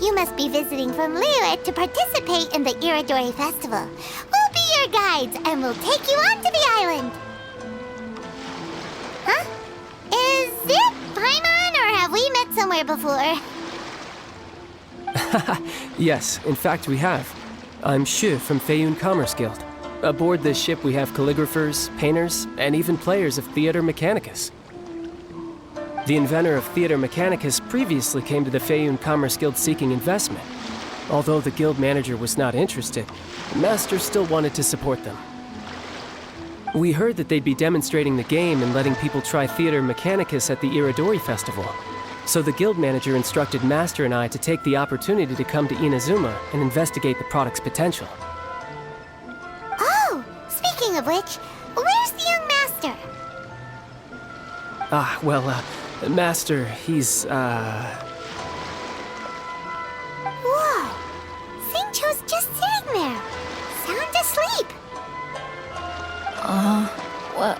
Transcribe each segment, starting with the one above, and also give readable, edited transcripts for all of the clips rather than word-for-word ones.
You must be visiting from Liyue to participate in the Irodori Festival. We'll be your guides, and we'll take you onto the island. Huh? Is it Paimon, or have we met somewhere before? Yes, in fact we have. I'm Shu from Feiyun Commerce Guild. Aboard this ship we have calligraphers, painters, and even players of Theater Mechanicus. The inventor of Theater Mechanicus previously came to the Feiyun Commerce Guild seeking investment. Although the guild manager was not interested, the master still wanted to support them. We heard that they'd be demonstrating the game and letting people try Theater Mechanicus at the Irodori Festival. So the guild manager instructed Master and I to take the opportunity to come to Inazuma and investigate the product's potential. Oh, speaking of which, where's the young master? Master, he's, Whoa! Xingqiu's just sitting there, sound asleep. What?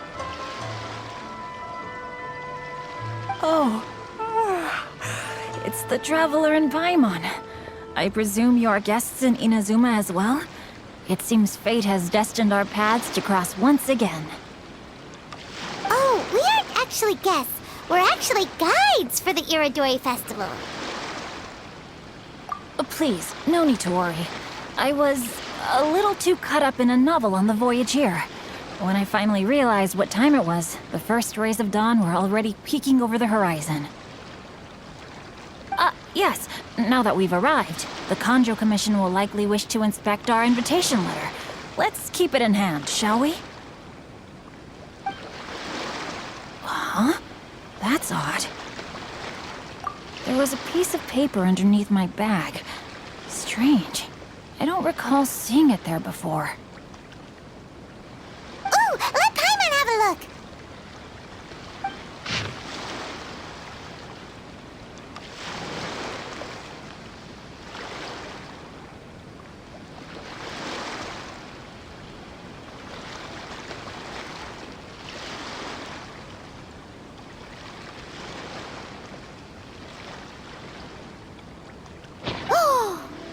Oh. It's the Traveler and Paimon. I presume you are guests in Inazuma as well? It seems fate has destined our paths to cross once again. Oh, we aren't actually guests. We're actually guides for the Irodori Festival. Please, no need to worry. I was a little too caught up in a novel on the voyage here. When I finally realized what time it was, the first rays of dawn were already peeking over the horizon. Yes, now that we've arrived, the Kanjo Commission will likely wish to inspect our invitation letter. Let's keep it in hand, shall we? Huh? That's odd. There was a piece of paper underneath my bag. Strange. I don't recall seeing it there before. Ooh, let Paimon have a look!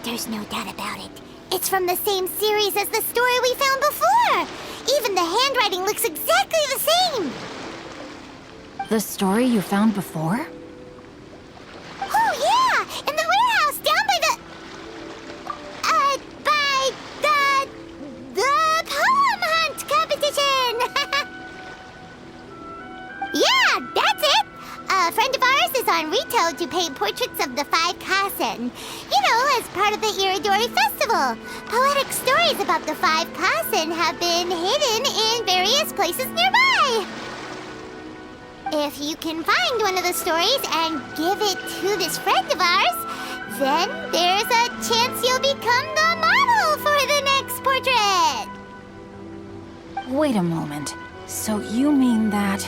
There's no doubt about it. It's from the same series as the story we found before. Even the handwriting looks exactly the same. The story you found before? Oh, yeah! In the warehouse down by the poem hunt competition! Yeah, that's it! A friend of ours is on Rito to paint portraits of the 5 Kasen. You know, as part of the Irodori Festival. Poetic stories about the 5 Kasen have been hidden in various places nearby. If you can find one of the stories and give it to this friend of ours, then there's a chance you'll become the model for the next portrait. Wait a moment. So you mean that...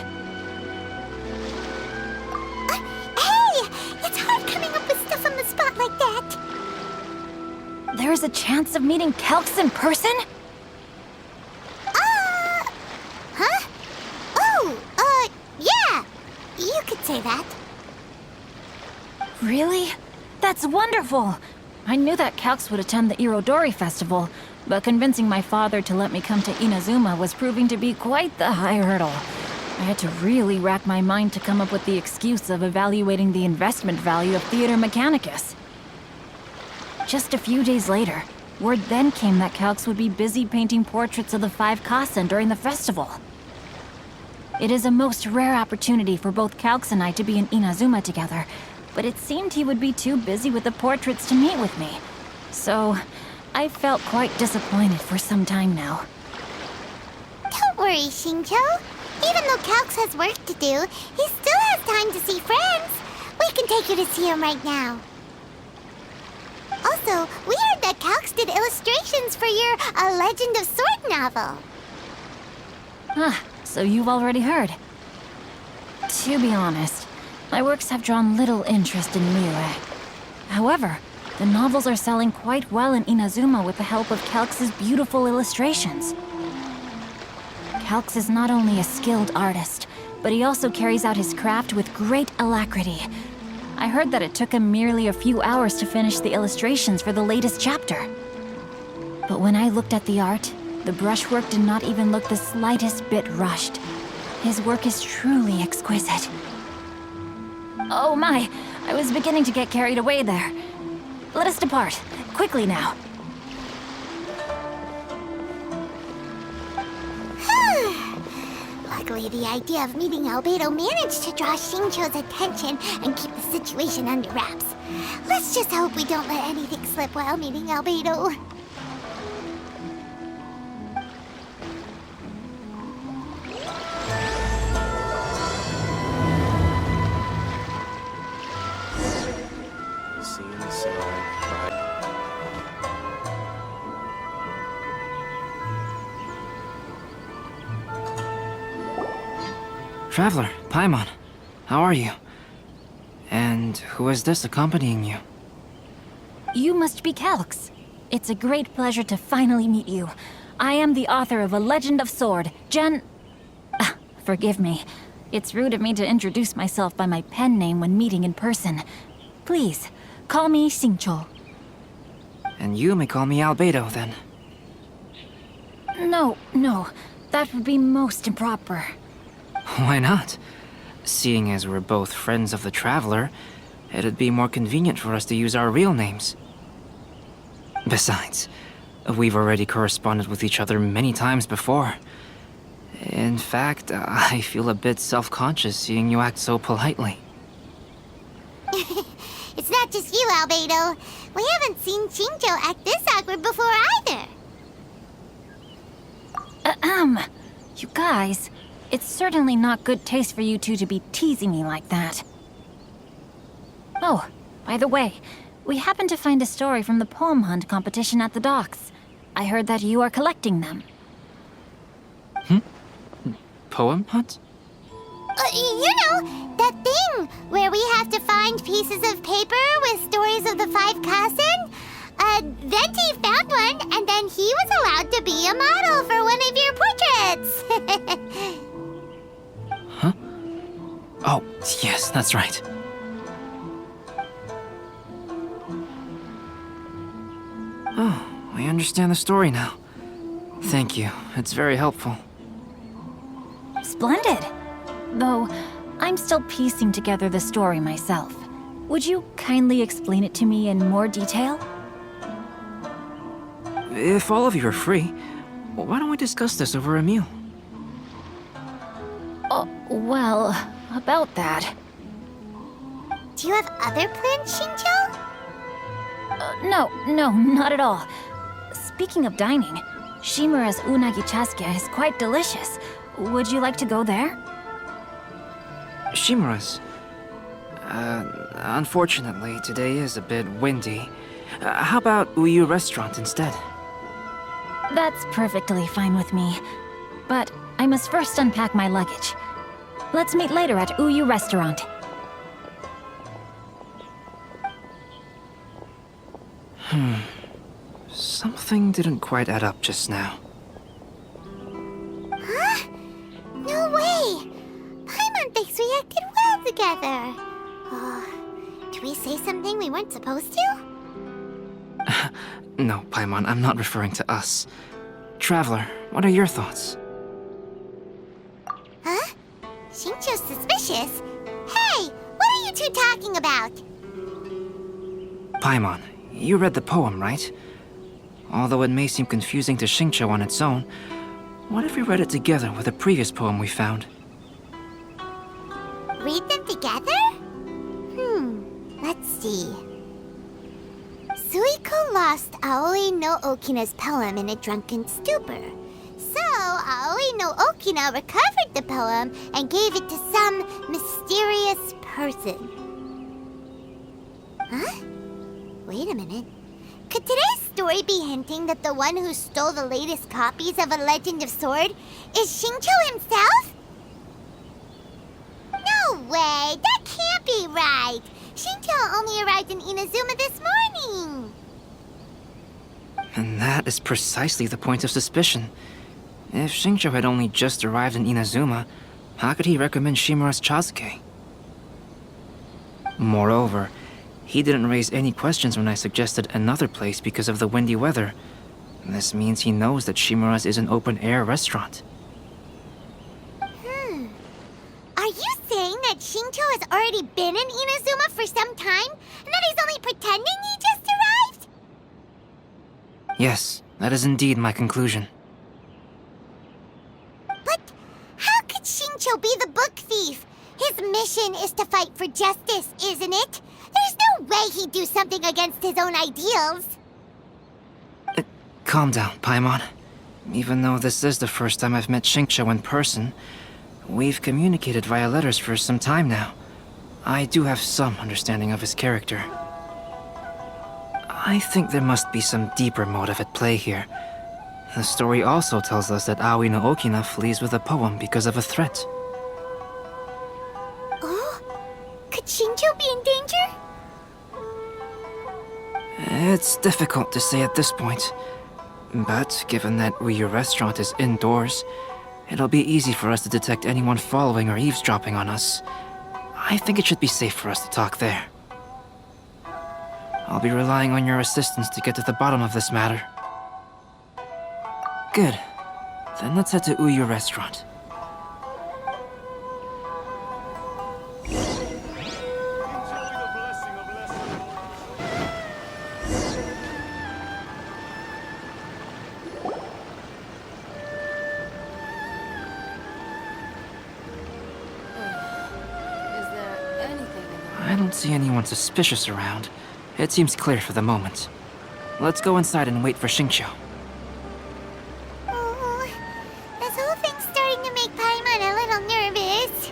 Hey! It's hard coming up with stuff on the spot like that. There's a chance of meeting Calx in person? Huh? Oh, yeah. You could say that. Really? That's wonderful! I knew that Calx would attend the Irodori Festival, but convincing my father to let me come to Inazuma was proving to be quite the high hurdle. I had to really rack my mind to come up with the excuse of evaluating the investment value of Theater Mechanicus. Just a few days later, word then came that Calx would be busy painting portraits of the 5 Kasen during the festival. It is a most rare opportunity for both Calx and I to be in Inazuma together, but it seemed he would be too busy with the portraits to meet with me. So, I felt quite disappointed for some time now. Don't worry, Xingqiu. Even though Calx has work to do, he still has time to see friends. We can take you to see him right now. Also, we heard that Calx did illustrations for your A Legend of Sword novel. So you've already heard. To be honest, my works have drawn little interest in Liyue. However, the novels are selling quite well in Inazuma with the help of Calx's beautiful illustrations. Calx is not only a skilled artist, but he also carries out his craft with great alacrity. I heard that it took him merely a few hours to finish the illustrations for the latest chapter. But when I looked at the art, the brushwork did not even look the slightest bit rushed. His work is truly exquisite. Oh my, I was beginning to get carried away there. Let us depart, quickly now. Luckily, the idea of meeting Albedo managed to draw Xingqiu's attention and keep the situation under wraps. Let's just hope we don't let anything slip while meeting Albedo. Traveler, Paimon, how are you? And who is this accompanying you? You must be Calx. It's a great pleasure to finally meet you. I am the author of A Legend of Sword, Forgive me. It's rude of me to introduce myself by my pen name when meeting in person. Please, call me Xingqiu. And you may call me Albedo, then. No, that would be most improper. Why not? Seeing as we're both friends of the Traveler, it'd be more convenient for us to use our real names. Besides, we've already corresponded with each other many times before. In fact, I feel a bit self-conscious seeing you act so politely. It's not just you, Albedo. We haven't seen Xingqiu act this awkward before either. You guys, it's certainly not good taste for you two to be teasing me like that. Oh, by the way, we happened to find a story from the poem hunt competition at the docks. I heard that you are collecting them. Poem hunt? You know, that thing where we have to find pieces of paper with stories of the 5 Kasen? Venti found one, and then he was allowed to be a model for one of your portraits. Huh? Oh, yes, that's right. Oh, I understand the story now. Thank you, it's very helpful. Splendid. Though, I'm still piecing together the story myself. Would you kindly explain it to me in more detail? If all of you are free, why don't we discuss this over a meal? Oh, well, about that. Do you have other plans, Xingqiu? No, not at all. Speaking of dining, Shimura's unagi chasuke is quite delicious. Would you like to go there? Shimura's. Unfortunately, today is a bit windy. How about Uyu Restaurant instead? That's perfectly fine with me. But I must first unpack my luggage. Let's meet later at Uyu Restaurant. Something didn't quite add up just now. Huh? No way! Paimon thinks we acted well together. Oh, did we say something we weren't supposed to? No, Paimon, I'm not referring to us. Traveler, what are your thoughts? Huh? Xingqiu's suspicious? Hey, what are you two talking about? Paimon, you read the poem, right? Although it may seem confusing to Xingqiu on its own, what if we read it together with a previous poem we found? Read them together? Let's see. Suiko lost Aoi no Okina's poem in a drunken stupor. So, Aoi no Okina recovered the poem and gave it to some mysterious person. Huh? Wait a minute. Could today's story be hinting that the one who stole the latest copies of A Legend of Sword is Xingqiu himself? No way! That can't be right! Xingqiu only arrived in Inazuma this morning! And that is precisely the point of suspicion. If Xingqiu had only just arrived in Inazuma, how could he recommend Shimura's chasuke? Moreover, he didn't raise any questions when I suggested another place because of the windy weather. This means he knows that Shimura's is an open-air restaurant. Are you saying that Shincho has already been in Inazuma for some time, and that he's only pretending he just arrived? Yes, that is indeed my conclusion. But how could Shincho be the book thief? His mission is to fight for justice, isn't it? There's no way he'd do something against his own ideals. Calm down, Paimon. Even though this is the first time I've met Shincho in person, we've communicated via letters for some time now. I do have some understanding of his character. I think there must be some deeper motive at play here. The story also tells us that Aoi no Okina flees with a poem because of a threat. Oh? Could Shincho be in danger? It's difficult to say at this point. But given that Uyu Restaurant is indoors, it'll be easy for us to detect anyone following or eavesdropping on us. I think it should be safe for us to talk there. I'll be relying on your assistance to get to the bottom of this matter. Good. Then let's head to Uyu Restaurant. I don't see anyone suspicious around. It seems clear for the moment. Let's go inside and wait for Shincho. Oh, this whole thing's starting to make Paimon a little nervous.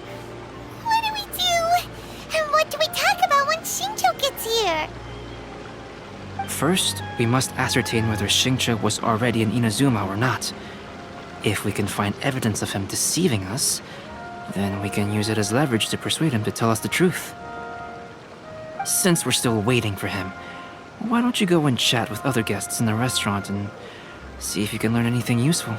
What do we do? And what do we talk about when Shincho gets here? First, we must ascertain whether Shincho was already in Inazuma or not. If we can find evidence of him deceiving us, then we can use it as leverage to persuade him to tell us the truth. Since we're still waiting for him, why don't you go and chat with other guests in the restaurant and see if you can learn anything useful?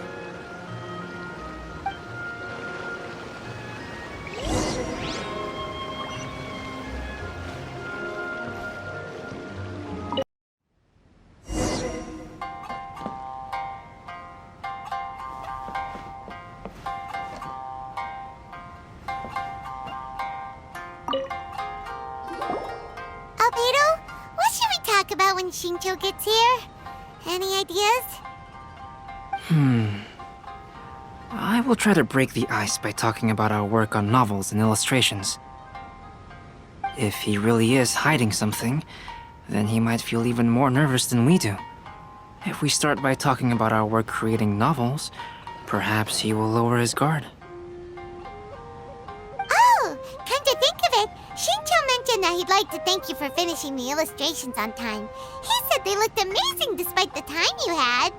Albedo, what should we talk about when Shincho gets here? Any ideas? I will try to break the ice by talking about our work on novels and illustrations. If he really is hiding something, then he might feel even more nervous than we do. If we start by talking about our work creating novels, perhaps he will lower his guard. Oh, come to think of it, Shincho mentioned that he'd like to thank you for finishing the illustrations on time. He said they looked amazing despite the time you had.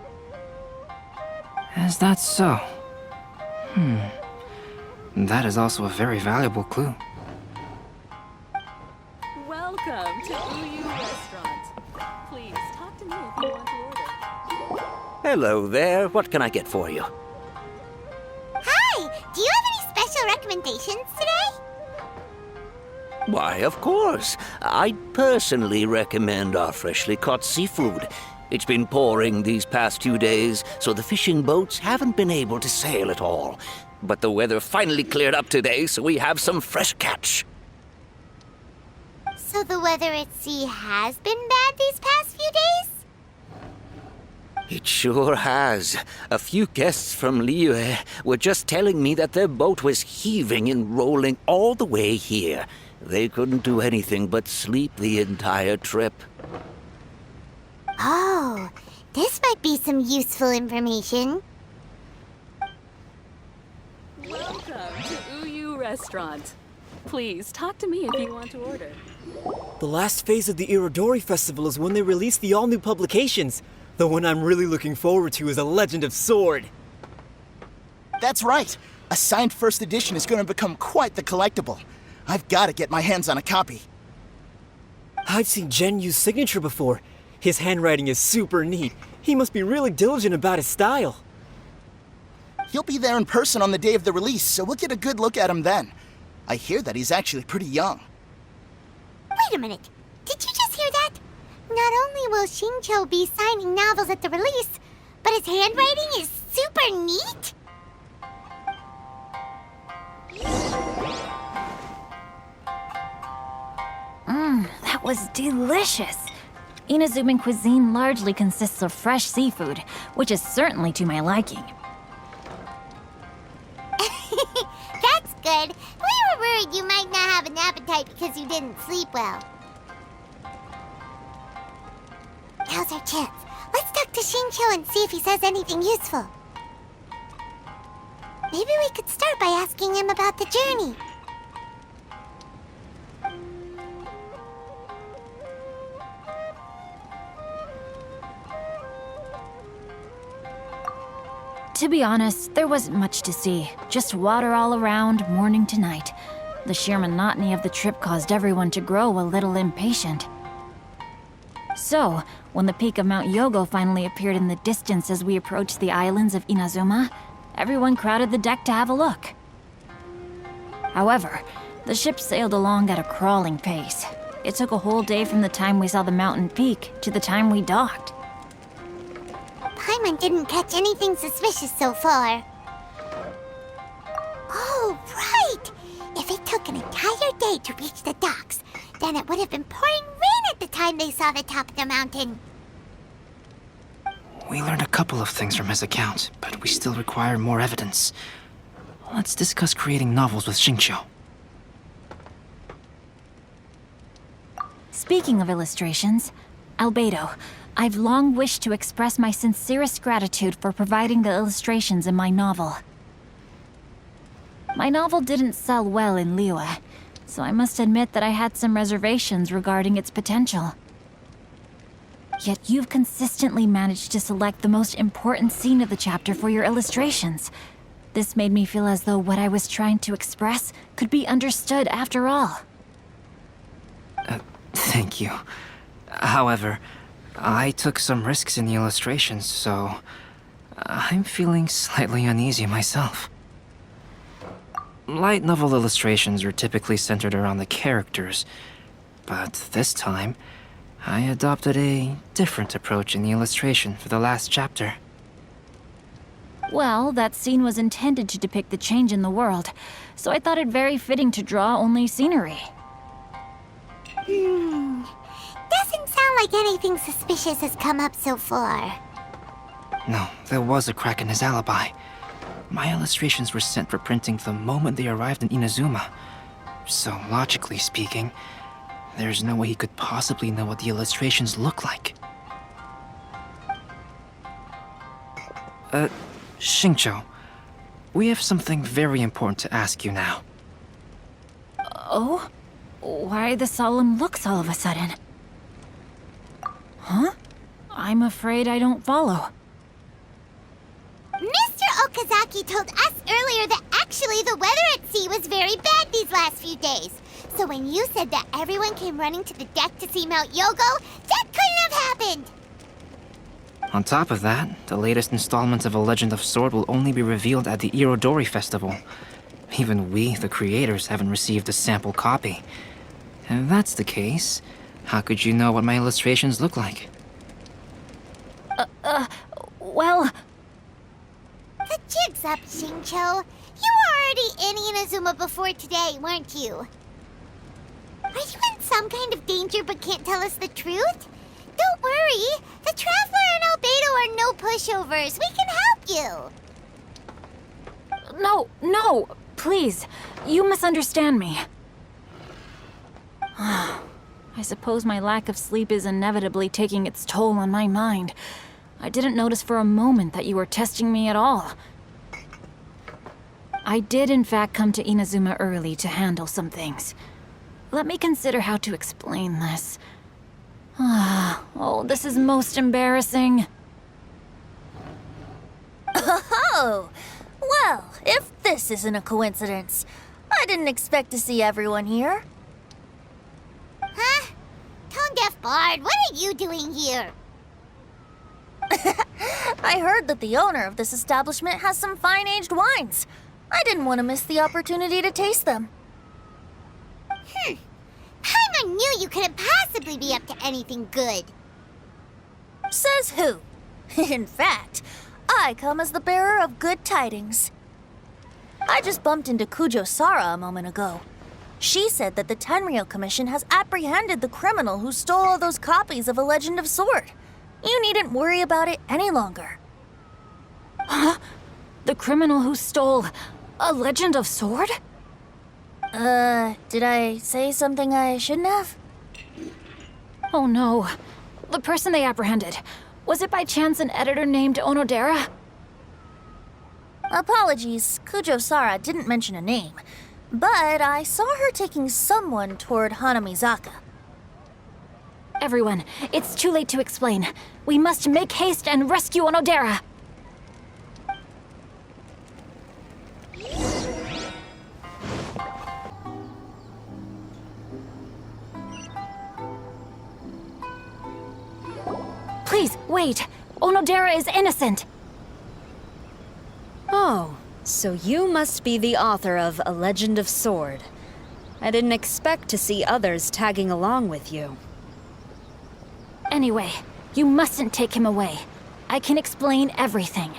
Is that so? That is also a very valuable clue. Welcome to Uyu Restaurant. Please talk to me if you want to order. Hello there. What can I get for you? Hi, do you have any special recommendations today? Why, of course. I'd personally recommend our freshly caught seafood. It's been pouring these past 2 days, so the fishing boats haven't been able to sail at all. But the weather finally cleared up today, so we have some fresh catch. So the weather at sea has been bad these past few days? It sure has. A few guests from Liyue were just telling me that their boat was heaving and rolling all the way here. They couldn't do anything but sleep the entire trip. Oh, this might be some useful information. Welcome to Uyu Restaurant. Please talk to me if you want to order. The last phase of the Irodori Festival is when they release the all-new publications. The one I'm really looking forward to is A Legend of Sword. That's right. A signed first edition is going to become quite the collectible. I've got to get my hands on a copy. I've seen Genyu's signature before. His handwriting is super neat. He must be really diligent about his style. He'll be there in person on the day of the release, so we'll get a good look at him then. I hear that he's actually pretty young. Wait a minute. Did you just hear that? Not only will Xingqiu be signing novels at the release, but his handwriting is super neat. That was delicious. Inazuman cuisine largely consists of fresh seafood, which is certainly to my liking. That's good. We were worried you might not have an appetite because you didn't sleep well. Now's our chance. Let's talk to Xingqiu and see if he says anything useful. Maybe we could start by asking him about the journey. To be honest, there wasn't much to see. Just water all around, morning to night. The sheer monotony of the trip caused everyone to grow a little impatient. So, when the peak of Mount Yogo finally appeared in the distance as we approached the islands of Inazuma, everyone crowded the deck to have a look. However, the ship sailed along at a crawling pace. It took a whole day from the time we saw the mountain peak to the time we docked. Paimon didn't catch anything suspicious so far. Oh, right! If it took an entire day to reach the docks, then it would have been pouring rain at the time they saw the top of the mountain. We learned a couple of things from his account, but we still require more evidence. Let's discuss creating novels with Xingqiu. Speaking of illustrations, Albedo, I've long wished to express my sincerest gratitude for providing the illustrations in my novel. My novel didn't sell well in Liyue, so I must admit that I had some reservations regarding its potential. Yet you've consistently managed to select the most important scene of the chapter for your illustrations. This made me feel as though what I was trying to express could be understood after all. Thank you. However, I took some risks in the illustrations, so I'm feeling slightly uneasy myself. Light novel illustrations are typically centered around the characters, but this time, I adopted a different approach in the illustration for the last chapter. Well, that scene was intended to depict the change in the world, so I thought it very fitting to draw only scenery. Doesn't sound like anything suspicious has come up so far. No, there was a crack in his alibi. My illustrations were sent for printing the moment they arrived in Inazuma. So, logically speaking, there's no way he could possibly know what the illustrations look like. Xingqiu, we have something very important to ask you now. Oh? Why the solemn looks all of a sudden? Huh? I'm afraid I don't follow. Mr. Okazaki told us earlier that actually the weather at sea was very bad these last few days. So when you said that everyone came running to the deck to see Mount Yogo, that couldn't have happened! On top of that, the latest installment of A Legend of Sword will only be revealed at the Irodori Festival. Even we, the creators, haven't received a sample copy. And if that's the case, how could you know what my illustrations look like? Well... The jig's up, Xingqiu. You were already in Inazuma before today, weren't you? Are you in some kind of danger but can't tell us the truth? Don't worry. The Traveler and Albedo are no pushovers. We can help you. No, please. You misunderstand me. I suppose my lack of sleep is inevitably taking its toll on my mind. I didn't notice for a moment that you were testing me at all. I did in fact come to Inazuma early to handle some things. Let me consider how to explain this. Oh, this is most embarrassing. Oh, well, if this isn't a coincidence, I didn't expect to see everyone here. Huh? Tone-deaf Bard, what are you doing here? I heard that the owner of this establishment has some fine-aged wines. I didn't want to miss the opportunity to taste them. Paimon knew knew you couldn't possibly be up to anything good. Says who? In fact, I come as the bearer of good tidings. I just bumped into Kujo Sara a moment ago. She said that the Tenryou Commission has apprehended the criminal who stole all those copies of A Legend of Sword. You needn't worry about it any longer. Huh? The criminal who stole A Legend of Sword? Did I say something I shouldn't have? Oh no. The person they apprehended. Was it by chance an editor named Onodera? Apologies, Kujo Sara didn't mention a name, but I saw her taking someone toward Hanamizaka. Everyone, it's too late to explain. We must make haste and rescue Onodera. Please, wait. Onodera is innocent. Oh, so you must be the author of A Legend of Sword. I didn't expect to see others tagging along with you. Anyway, you mustn't take him away. I can explain everything.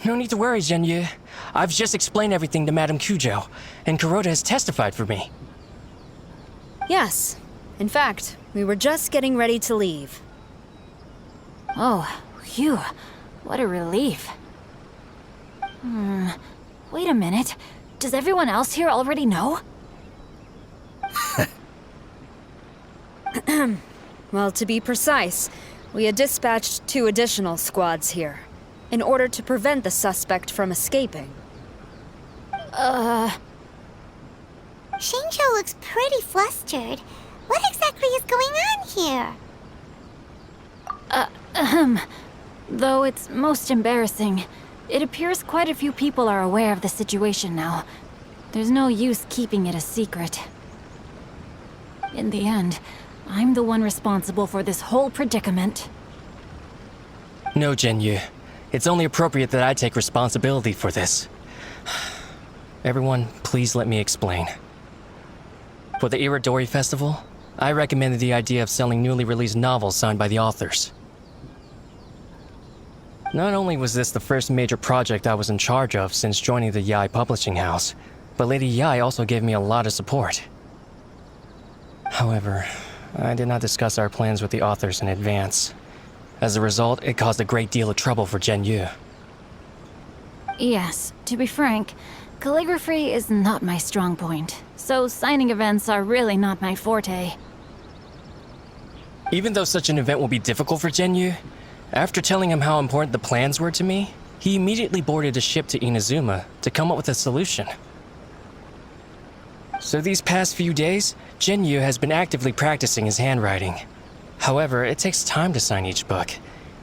No need to worry, Zhenyu. I've just explained everything to Madame Kujo, and Kuroda has testified for me. Yes. In fact, we were just getting ready to leave. Oh, phew. What a relief. Wait a minute. Does everyone else here already know? Well, to be precise, we had dispatched 2 additional squads here, in order to prevent the suspect from escaping. Xingqiu looks pretty flustered. What exactly is going on here? Though it's most embarrassing, it appears quite a few people are aware of the situation now. There's no use keeping it a secret. In the end, I'm the one responsible for this whole predicament. No, Zhenyu. It's only appropriate that I take responsibility for this. Everyone, please let me explain. For the Irodori Festival, I recommended the idea of selling newly released novels signed by the authors. Not only was this the first major project I was in charge of since joining the Yae publishing house, but Lady Yae also gave me a lot of support. However, I did not discuss our plans with the authors in advance. As a result, it caused a great deal of trouble for Zhenyu. Yes, to be frank, calligraphy is not my strong point, so signing events are really not my forte. Even though such an event will be difficult for Zhenyu, after telling him how important the plans were to me, he immediately boarded a ship to Inazuma to come up with a solution. So these past few days, Zhenyu has been actively practicing his handwriting. However, it takes time to sign each book,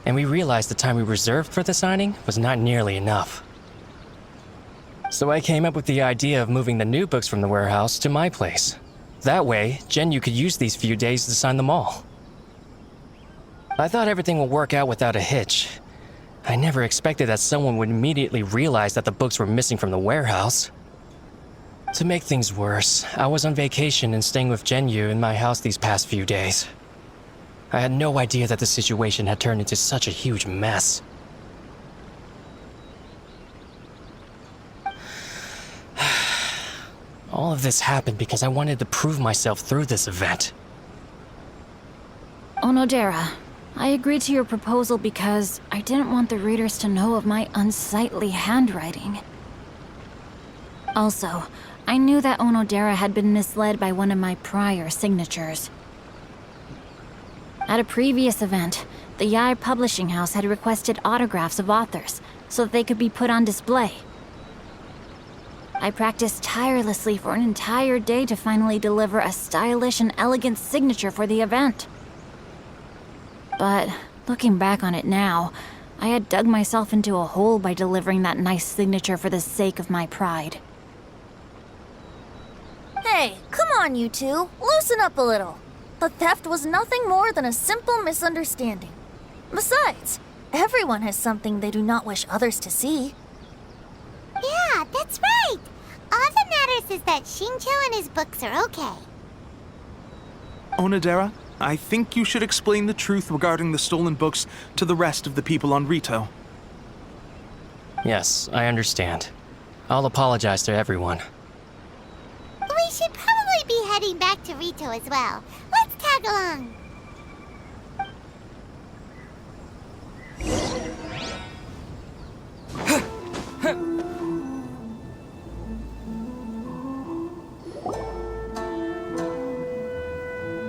and we realized the time we reserved for the signing was not nearly enough. So I came up with the idea of moving the new books from the warehouse to my place. That way, Zhenyu could use these few days to sign them all. I thought everything would work out without a hitch. I never expected that someone would immediately realize that the books were missing from the warehouse. To make things worse, I was on vacation and staying with Zhenyu in my house these past few days. I had no idea that the situation had turned into such a huge mess. All of this happened because I wanted to prove myself through this event. Onodera, I agreed to your proposal because I didn't want the readers to know of my unsightly handwriting. Also, I knew that Onodera had been misled by one of my prior signatures. At a previous event, the Yae publishing house had requested autographs of authors so that they could be put on display. I practiced tirelessly for an entire day to finally deliver a stylish and elegant signature for the event. But looking back on it now, I had dug myself into a hole by delivering that nice signature for the sake of my pride. Hey, come on, you two. Loosen up a little. The theft was nothing more than a simple misunderstanding. Besides, everyone has something they do not wish others to see. Yeah, that's right. All that matters is that Xingqiu and his books are okay. Onodera, I think you should explain the truth regarding the stolen books to the rest of the people on Rito. Yes, I understand. I'll apologize to everyone. We should probably be heading back to Rito as well. Let's tag along.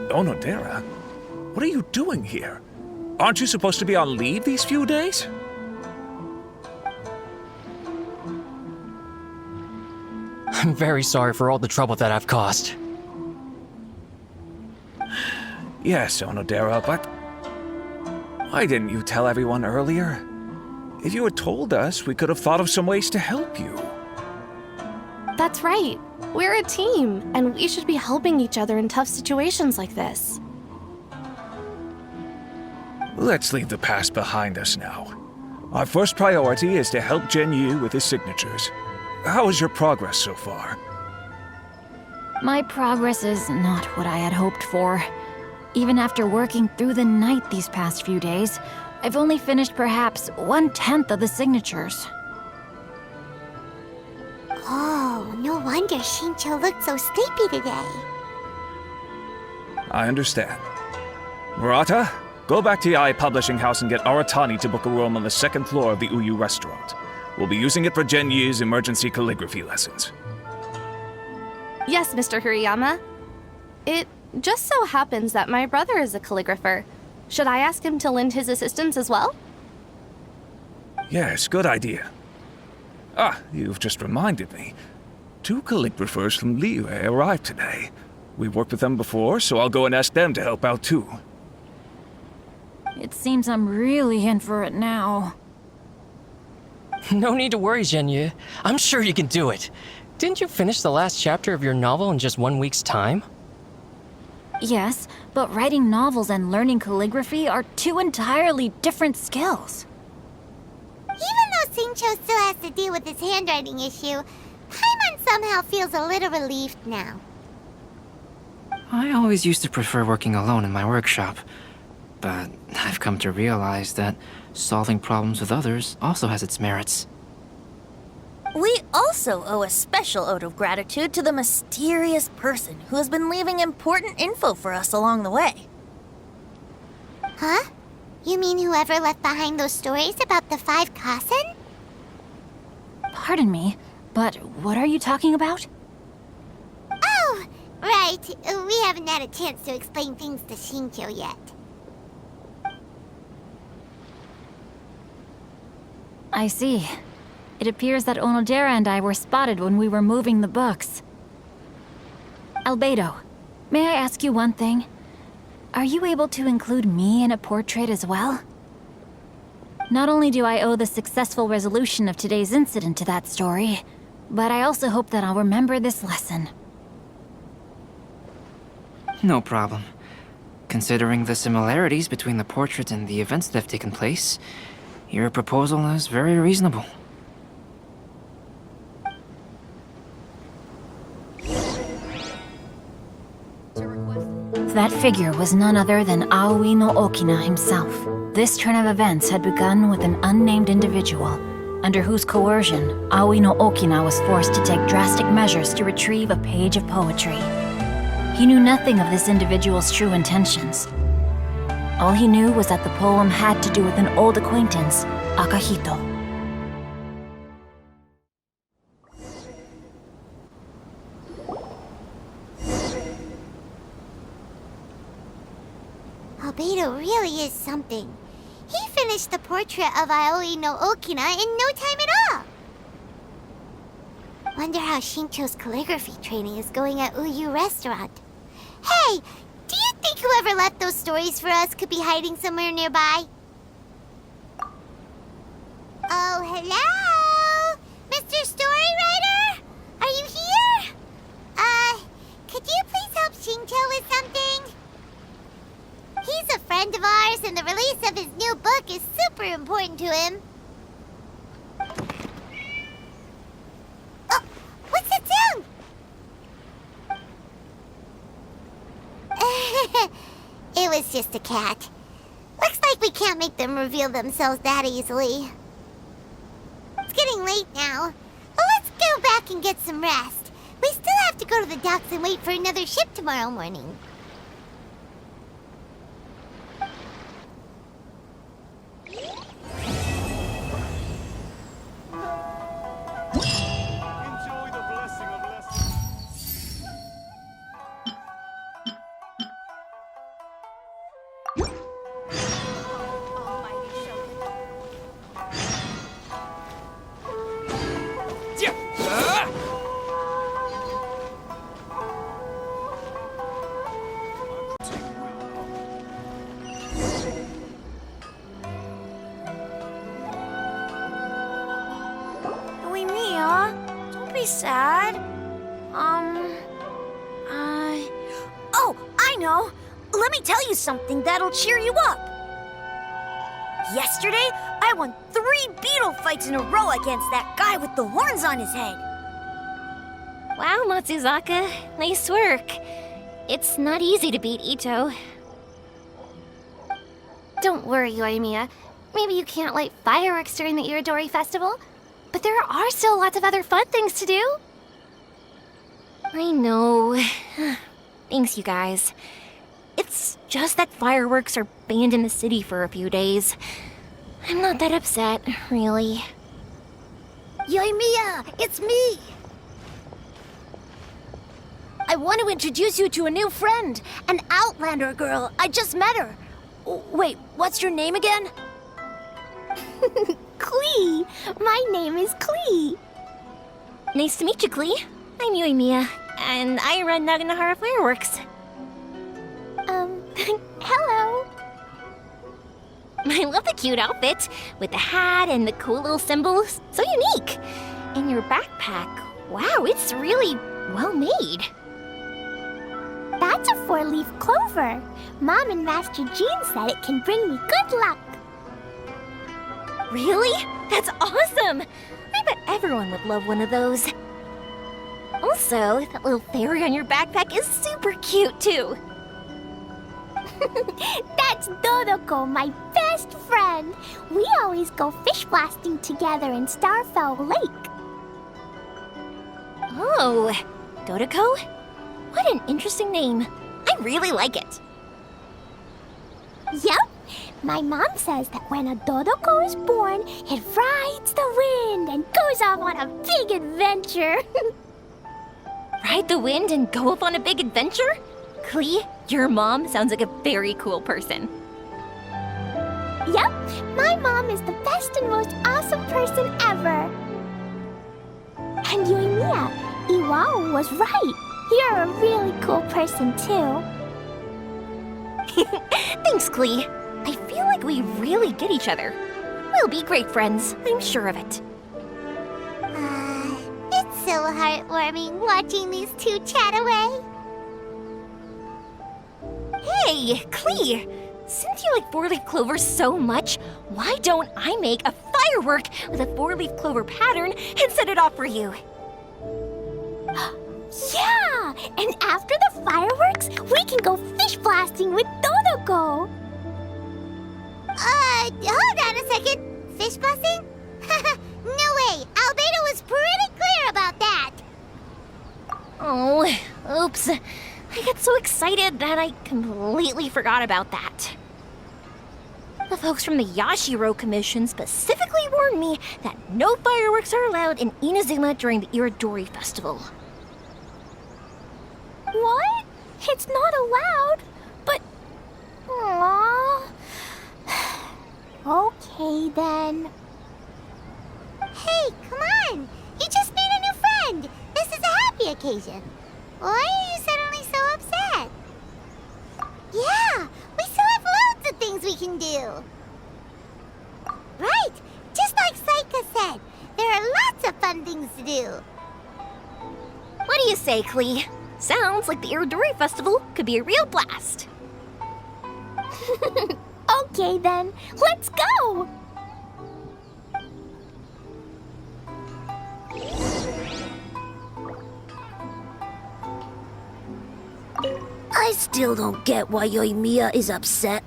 Onodera, what are you doing here? Aren't you supposed to be on leave these few days? I'm very sorry for all the trouble that I've caused. Yes, Onodera, but why didn't you tell everyone earlier? If you had told us, we could have thought of some ways to help you. That's right. We're a team, and we should be helping each other in tough situations like this. Let's leave the past behind us now. Our first priority is to help Jinyu with his signatures. How is your progress so far? My progress is not what I had hoped for. Even after working through the night these past few days, I've only finished perhaps 1/10 of the signatures. Oh, no wonder Shincho looked so sleepy today. I understand. Murata, go back to Yae Publishing House and get Aratani to book a room on the second floor of the Uyu restaurant. We'll be using it for Jinyu's emergency calligraphy lessons. Yes, Mr. Hirayama. It just so happens that my brother is a calligrapher. Should I ask him to lend his assistance as well? Yes, good idea. Ah, you've just reminded me. 2 calligraphers from Liyue arrived today. We worked with them before, so I'll go and ask them to help out too. It seems I'm really in for it now. No need to worry, Jinyu. I'm sure you can do it. Didn't you finish the last chapter of your novel in just 1 week's time? Yes, but writing novels and learning calligraphy are 2 entirely different skills. Even though Shincho still has to deal with his handwriting issue, Paimon somehow feels a little relieved now. I always used to prefer working alone in my workshop, but I've come to realize that solving problems with others also has its merits. We also owe a special ode of gratitude to the mysterious person who has been leaving important info for us along the way. Huh? You mean whoever left behind those stories about the 5 Kasen? Pardon me, but what are you talking about? Oh, right. We haven't had a chance to explain things to Shincho yet. I see. It appears that Onodera and I were spotted when we were moving the books. Albedo, may I ask you one thing? Are you able to include me in a portrait as well? Not only do I owe the successful resolution of today's incident to that story, but I also hope that I'll remember this lesson. No problem. Considering the similarities between the portrait and the events that have taken place, your proposal is very reasonable. That figure was none other than Aoi no Okina himself. This turn of events had begun with an unnamed individual, under whose coercion, Aoi no Okina was forced to take drastic measures to retrieve a page of poetry. He knew nothing of this individual's true intentions. All he knew was that the poem had to do with an old acquaintance, Akahito. Albedo really is something. He finished the portrait of Aoi no Okina in no time at all. Wonder how Shincho's calligraphy training is going at Uyu Restaurant. Hey, do you think whoever left those stories for us could be hiding somewhere nearby? Oh, hello? Mr. Storywriter? Are you here? Could you please help Shincho with something? He's a friend of ours, and the release of his new book is super important to him. Oh, what's that sound? just a cat. Looks like we can't make them reveal themselves that easily. It's getting late now. But let's go back and get some rest. We still have to go to the docks and wait for another ship tomorrow morning. Don't be sad. Oh, I know. Let me tell you something that'll cheer you up. Yesterday, I won 3 beetle fights in a row against that guy with the horns on his head. Wow, Matsuzaka. Nice work. It's not easy to beat Ito. Don't worry, Yoimiya. Maybe you can't light fireworks during the Irodori Festival, but there are still lots of other fun things to do. I know. Thanks, you guys. It's just that fireworks are banned in the city for a few days. I'm not that upset, really. Yoimiya, it's me! I want to introduce you to a new friend, an Outlander girl. I just met her. Wait, what's your name again? Klee! My name is Klee. Nice to meet you, Klee. I'm Yoimiya, and I run Naganahara Fireworks. Hello. I love the cute outfit, with the hat and the cool little symbols. So unique. And your backpack, wow, it's really well made. That's a 4-leaf clover. Mom and Master Jean said it can bring me good luck. Really? That's awesome! I bet everyone would love one of those. Also, that little fairy on your backpack is super cute, too. That's Dodoko, my best friend. We always go fish blasting together in Starfell Lake. Oh, Dodoko? What an interesting name. I really like it. Yep. My mom says that when a Dodoko is born, it rides the wind and goes off on a big adventure. Ride the wind and go off on a big adventure? Klee, your mom sounds like a very cool person. Yep, my mom is the best and most awesome person ever. And Yoimiya, Iwao was right. You're a really cool person, too. Thanks, Klee. I feel like we really get each other. We'll be great friends, I'm sure of it. It's so heartwarming watching these two chat away. Hey, Klee! Since you like 4-leaf clovers so much, why don't I make a firework with a 4-leaf clover pattern and set it off for you? Yeah! And after the fireworks, we can go fish blasting with Dodoko! Hold on a second. Fish blasting? No way! Albedo was pretty clear about that! Oh, oops. I got so excited that I completely forgot about that. The folks from the Yashiro Commission specifically warned me that no fireworks are allowed in Inazuma during the Irodori Festival. What? It's not allowed? But... Aww... Okay, then. Hey, come on! You just made a new friend! This is a happy occasion. Why are you suddenly so upset? Yeah, we still have loads of things we can do. Right, just like Saika said, there are lots of fun things to do. What do you say, Klee? Sounds like the Irodori Festival could be a real blast. Okay then, let's go! I still don't get why Yoimiya is upset.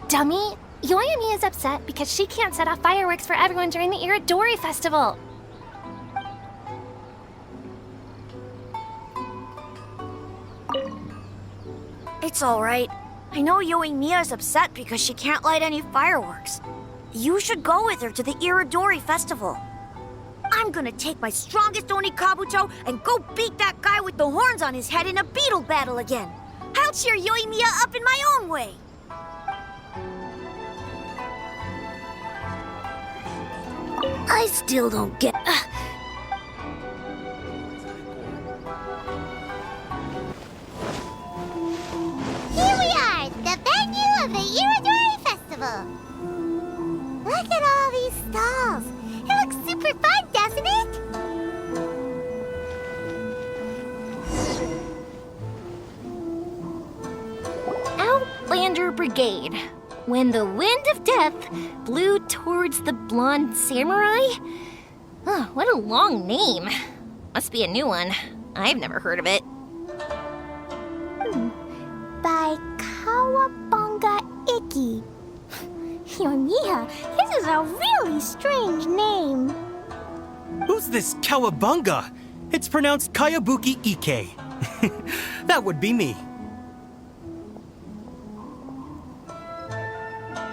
Dummy, Yoimi is upset because she can't set off fireworks for everyone during the Irodori Festival. It's alright. I know Yoimiya is upset because she can't light any fireworks. You should go with her to the Irodori Festival. I'm gonna take my strongest Onikabuto and go beat that guy with the horns on his head in a beetle battle again. I'll cheer Yoimiya up in my own way. I still don't get. Here we are, the venue of the Irodori Festival. Look at all these stalls. It looks super fun, doesn't it? Outlander Brigade. When the wind of death blew towards the blonde samurai? Oh, what a long name. Must be a new one. I've never heard of it. By Kawabunga Iki. Yoimiya, this is a really strange name. Who's this Kawabunga? It's pronounced Kayabuki Ike. That would be me.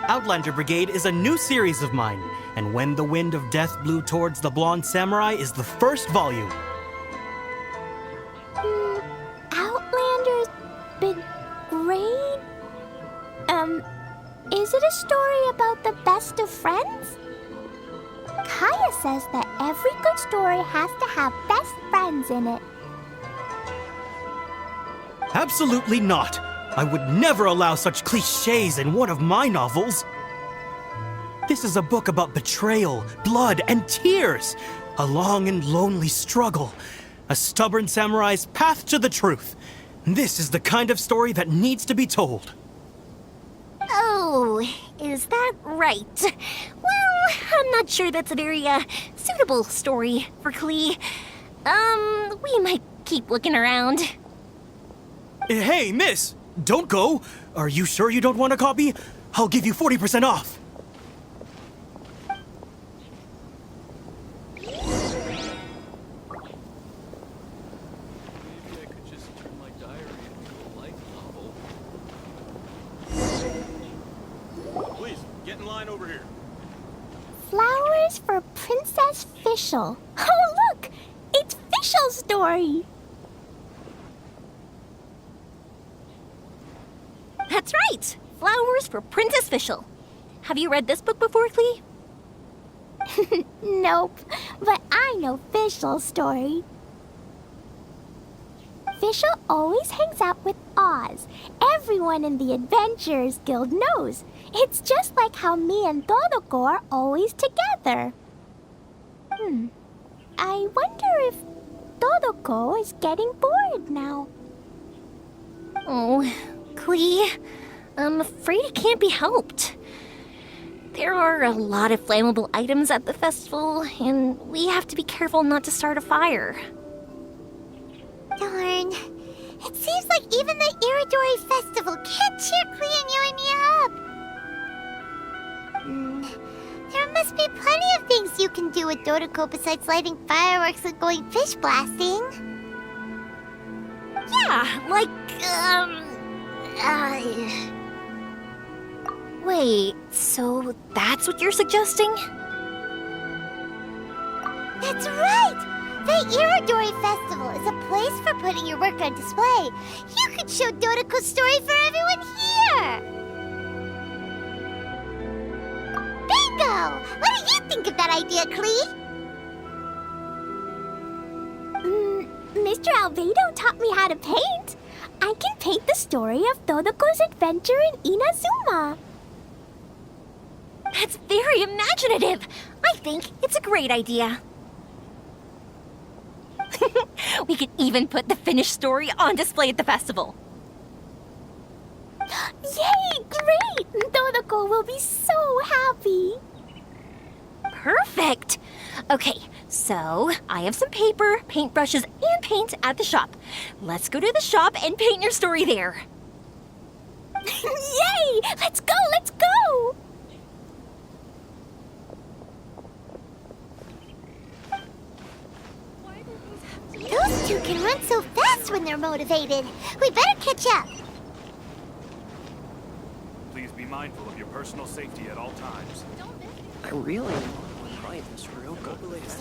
Outlander Brigade is a new series of mine, and When the Wind of Death Blew Towards the Blonde Samurai is the first volume. Outlander's Brigade? Is it a story about the best of friends? Kaya says that every good story has to have best friends in it. Absolutely not. I would never allow such cliches in one of my novels. This is a book about betrayal, blood, and tears. A long and lonely struggle. A stubborn samurai's path to the truth. This is the kind of story that needs to be told. Oh, is that right? Well, I'm not sure that's a very, suitable story for Klee. We might keep looking around. Hey, miss! Don't go! Are you sure you don't want a copy? I'll give you 40% off! Please, get in line over here. Flowers for Princess Fischl. Oh, look! It's Fischl's story! That's right! Flowers for Princess Fischl. Have you read this book before, Klee? Nope, but I know Fischl's story. Fischl always hangs out with Oz. Everyone in the Adventurers Guild knows. It's just like how me and Todoko are always together. I wonder if Todoko is getting bored now. Oh, Klee, I'm afraid it can't be helped. There are a lot of flammable items at the festival, and we have to be careful not to start a fire. Darn. It seems like even the Irodori Festival can't cheer Klee and Yoimiya up. There must be plenty of things you can do with Todoko besides lighting fireworks and going fish blasting. Yeah, like, Wait, so that's what you're suggesting? That's right! The Irodori Festival is a place for putting your work on display. You could show Todoko's story for everyone here! Bingo! What do you think of that idea, Klee? Mr. Albedo taught me how to paint. I can paint the story of Todoko's adventure in Inazuma. That's very imaginative. I think it's a great idea. We could even put the finished story on display at the festival. Yay! Great! Todoko will be so happy. Perfect. Okay, So, I have some paper, paintbrushes, and paint at the shop. Let's go to the shop and paint your story there. Yay! Let's go! Let's go! Those two can run so fast when they're motivated. We better catch up. Please be mindful of your personal safety at all times. I really want to invite this real good. Thanks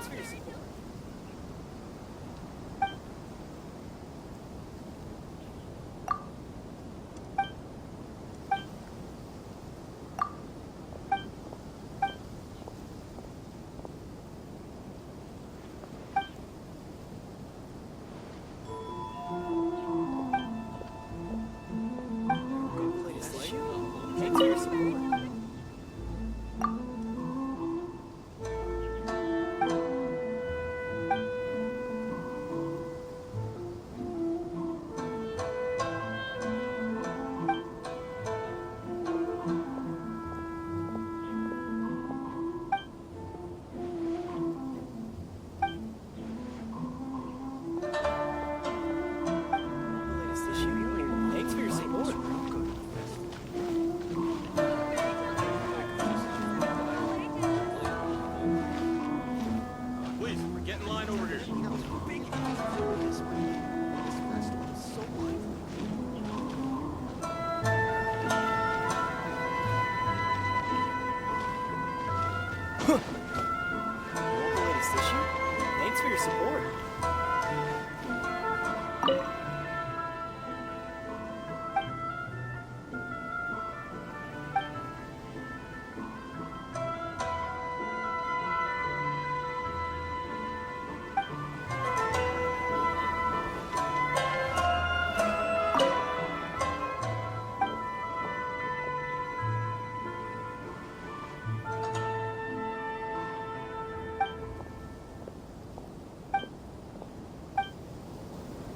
for your support. Thanks for your support. Thanks for your support. Please, get in line over here. Local latest issue? Thanks for your support.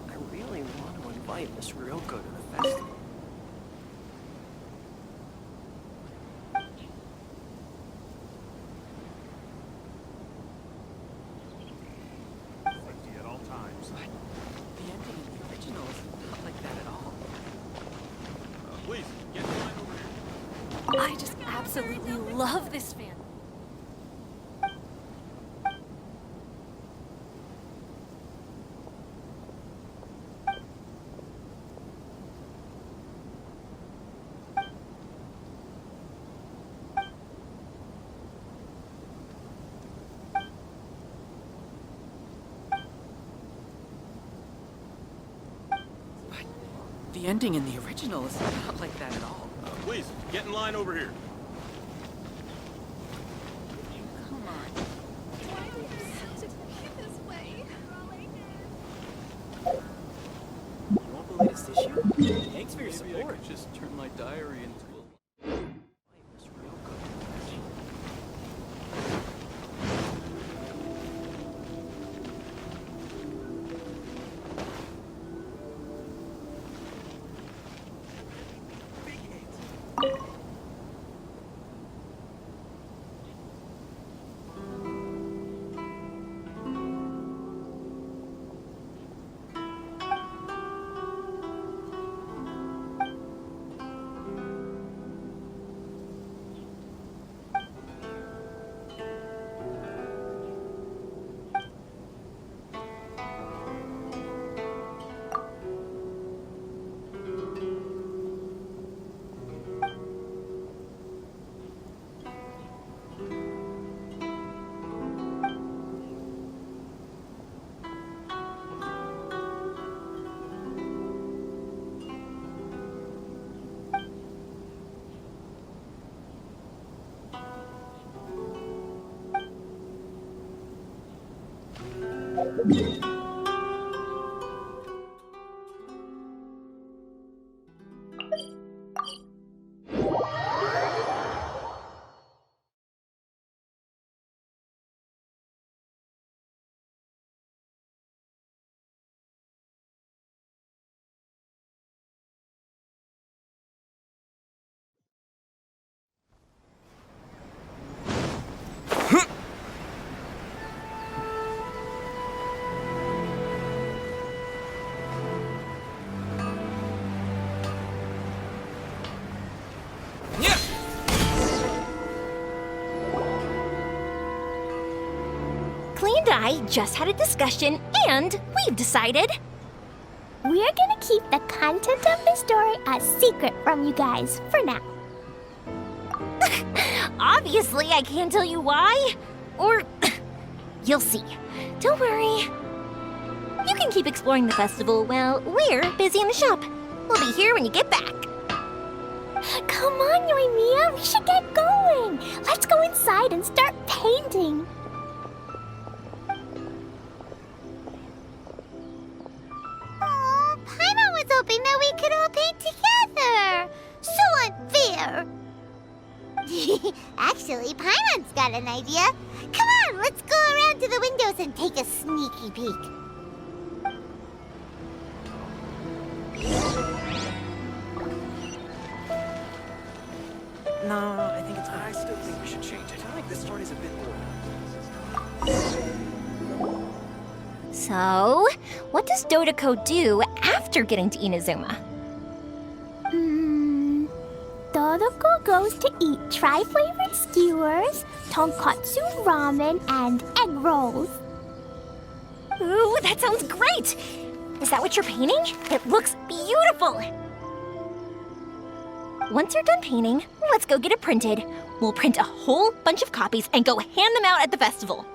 I really want to invite Miss Ryoko to the festival. Safety at all times. The ending in the original is not like that at all. Please, get in line over here. I just absolutely love this fan. The ending in the original is not like that at all. Please, get in line over here. You want the latest issue? Thanks for your Maybe I support. could just turn my diary into a... Miss Ryoko to the festival. I just had a discussion, and we've decided... We're gonna keep the content of the story a secret from you guys for now. Obviously, I can't tell you why. Or... you'll see. Don't worry. You can keep exploring the festival while we're busy in the shop. We'll be here when you get back. Come on, Yoimiya, we should get going. Let's go inside and start painting. Oh, Paimon was hoping that we could all paint together. So unfair. Actually, Paimon's got an idea. Come on, let's go around to the windows and take a sneaky peek. No, I think it's fine. I still think we should change it. I think this story is a bit boring. So, what does Dodoko do after getting to Inazuma? Dodoko goes to eat tri-flavored skewers, tonkatsu ramen, and egg rolls. Ooh, that sounds great! Is that what you're painting? It looks beautiful! Once you're done painting, let's go get it printed. We'll print a whole bunch of copies and go hand them out at the festival.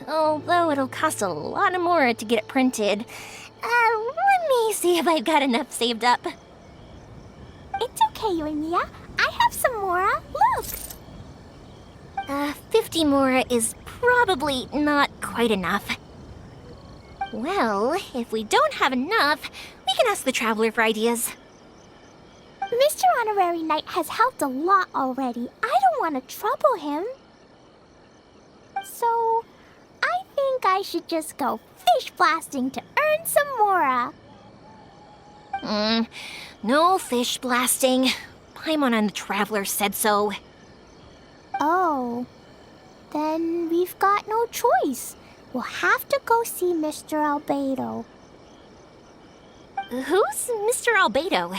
Although it'll cost a lot more to get it printed. Let me see if I've got enough saved up. It's okay, Yoimiya. I have some mora. Look! 50 mora is probably not quite enough. Well, if we don't have enough, we can ask the Traveler for ideas. Mr. Honorary Knight has helped a lot already. I don't want to trouble him. So, I think I should just go fish blasting to earn some mora. No fish blasting. Paimon and the Traveler said so. Oh, then we've got no choice. We'll have to go see Mr. Albedo. Who's Mr. Albedo?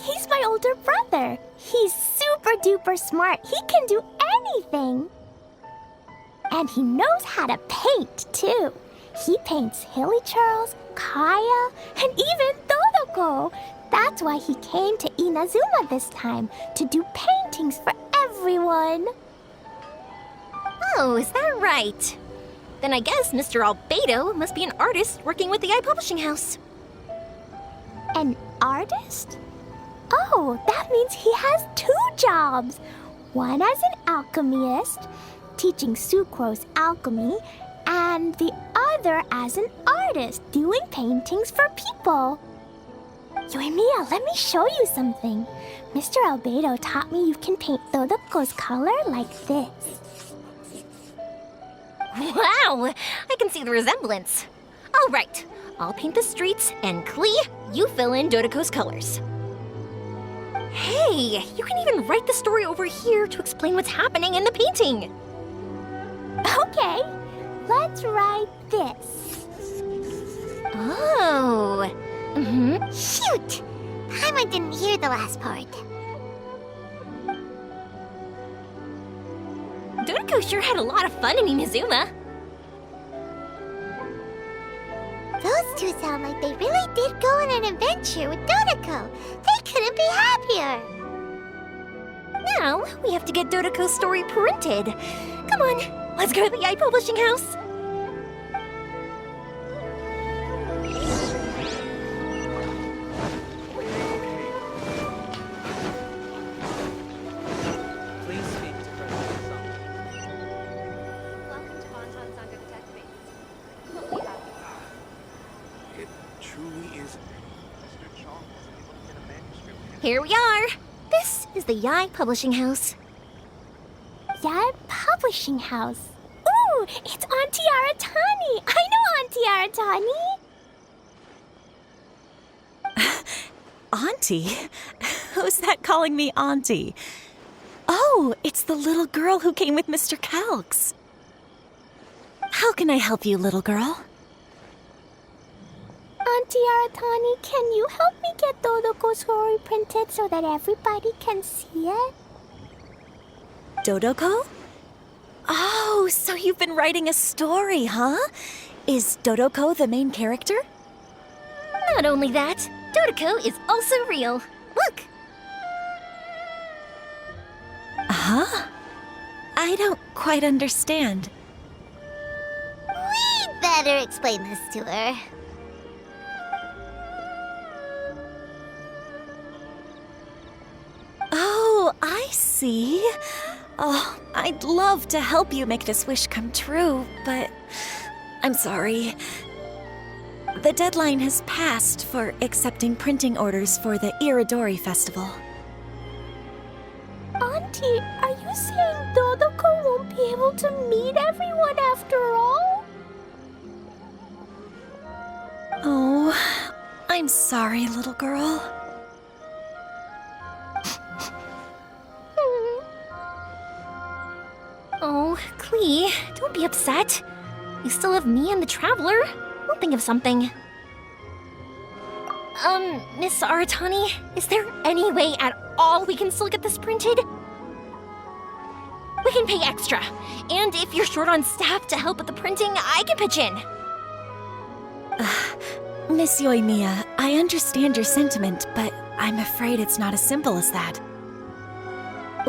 He's my older brother. He's super duper smart. He can do anything. And he knows how to paint, too. He paints Hilly Churls, Kaya, and even Dodoko. That's why he came to Inazuma this time, to do paintings for everyone. Oh, is that right? Then I guess Mr. Albedo must be an artist working with the iPublishing House. An artist? Oh, that means he has 2 jobs. One as an alchemist, teaching sucrose alchemy, and the other as an artist, doing paintings for people. Yoimiya, let me show you something. Mr. Albedo taught me you can paint Dodoko's color like this. Wow! I can see the resemblance. All right, I'll paint the streets, and Klee, you fill in Dodoko's colors. Hey, you can even write the story over here to explain what's happening in the painting. Okay, let's write this. Oh. Shoot! Paimon didn't hear the last part. Dodoko sure had a lot of fun in Inazuma. Those two sound like they really did go on an adventure with Dodoko. They couldn't be happier. Now, we have to get Dodoko's story printed. Come on, let's go to the iPublishing House. Here we are. This is the Yai Publishing House. Yai Publishing House? Ooh, it's Auntie Aratani. I know Auntie Aratani. Auntie? Who's that calling me Auntie? Oh, it's the little girl who came with Mr. Calx. How can I help you, little girl? Auntie Aratani, can you help me get Dodoko's story printed so that everybody can see it? Dodoko? Oh, so you've been writing a story, huh? Is Dodoko the main character? Not only that, Dodoko is also real. Look! Huh? I don't quite understand. We'd better explain this to her. Oh, I see. Oh, I'd love to help you make this wish come true, but I'm sorry. The deadline has passed for accepting printing orders for the Irodori Festival. Auntie, are you saying Dodoko won't be able to meet everyone after all? Oh, I'm sorry, little girl. Oh, Klee, don't be upset. You still have me and the Traveler. We'll think of something. Miss Aratani, is there any way at all we can still get this printed? We can pay extra. And if you're short on staff to help with the printing, I can pitch in. Miss Yoimiya, I understand your sentiment, but I'm afraid it's not as simple as that.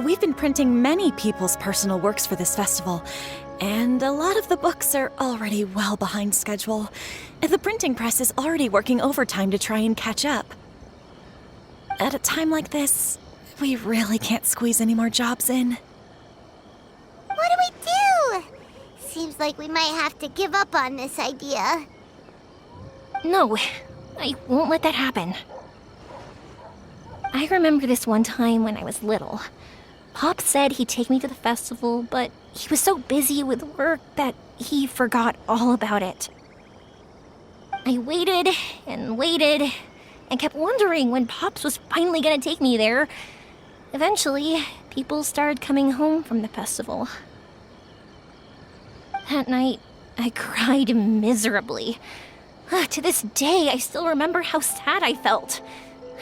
We've been printing many people's personal works for this festival, and a lot of the books are already well behind schedule. The printing press is already working overtime to try and catch up. At a time like this, we really can't squeeze any more jobs in. What do we do? Seems like we might have to give up on this idea. No, I won't let that happen. I remember this one time when I was little. Pop said he'd take me to the festival, but he was so busy with work that he forgot all about it. I waited and waited and kept wondering when Pops was finally gonna take me there. Eventually, people started coming home from the festival. That night, I cried miserably. To this day, I still remember how sad I felt.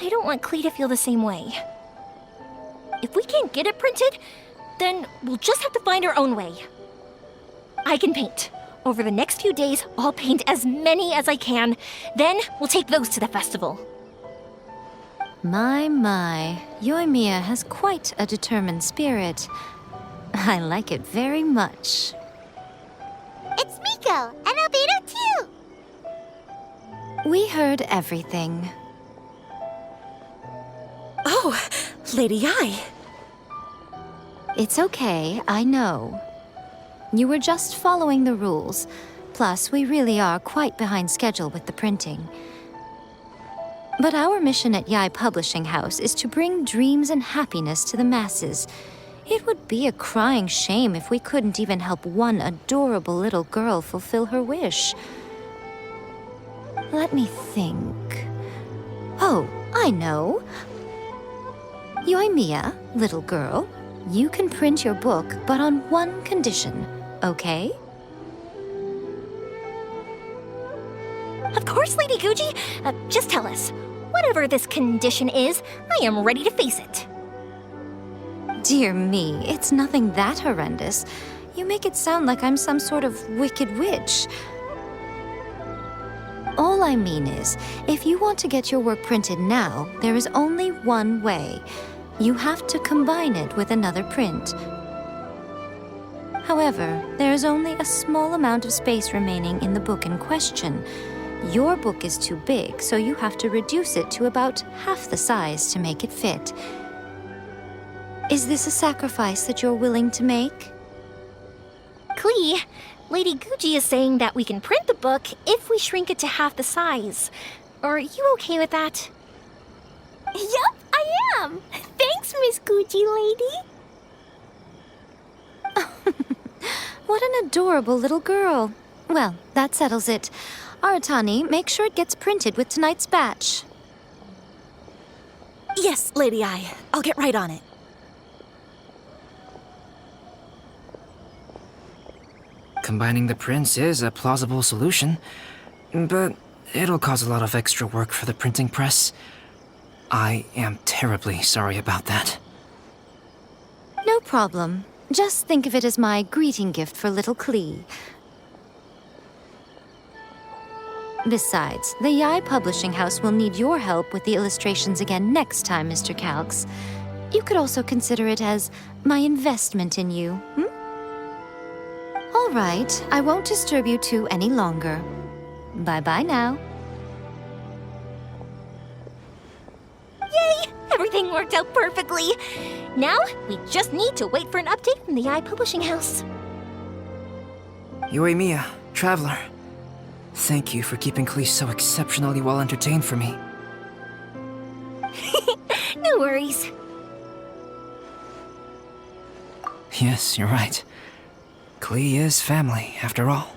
I don't want Klee to feel the same way. If we can't get it printed, then we'll just have to find our own way. I can paint. Over the next few days, I'll paint as many as I can. Then we'll take those to the festival. My, Yoimiya has quite a determined spirit. I like it very much. It's Miko and Albedo too. We heard everything. Oh, Lady Ai. It's okay, I know. You were just following the rules. Plus, we really are quite behind schedule with the printing. But our mission at Yai Publishing House is to bring dreams and happiness to the masses. It would be a crying shame if we couldn't even help one adorable little girl fulfill her wish. Let me think. Oh, I know. Yoimiya, little girl, you can print your book, but on one condition, okay? Of course, Lady Guji. Just tell us. Whatever this condition is, I am ready to face it. Dear me, it's nothing that horrendous. You make it sound like I'm some sort of wicked witch. All I mean is, if you want to get your work printed now, there is only one way. You have to combine it with another print. However, there is only a small amount of space remaining in the book in question. Your book is too big, so you have to reduce it to about half the size to make it fit. Is this a sacrifice that you're willing to make? Klee, Lady Guji is saying that we can print the book if we shrink it to half the size. Are you okay with that? Yup, I am. Thanks, Miss Guji lady. What an adorable little girl. Well, that settles it. Aratani, make sure it gets printed with tonight's batch. Yes, Lady Ai. I'll get right on it. Combining the prints is a plausible solution, but it'll cause a lot of extra work for the printing press. I am terribly sorry about that. No problem. Just think of it as my greeting gift for little Klee. Besides, the Yai Publishing House will need your help with the illustrations again next time, Mr. Calx. You could also consider it as my investment in you, All right, I won't disturb you two any longer. Bye-bye now. Yay! Everything worked out perfectly. Now, we just need to wait for an update from the Yai Publishing House. Yoimiya, Traveler. Thank you for keeping Klee so exceptionally well entertained for me. No worries. Yes, you're right. Klee is family, after all.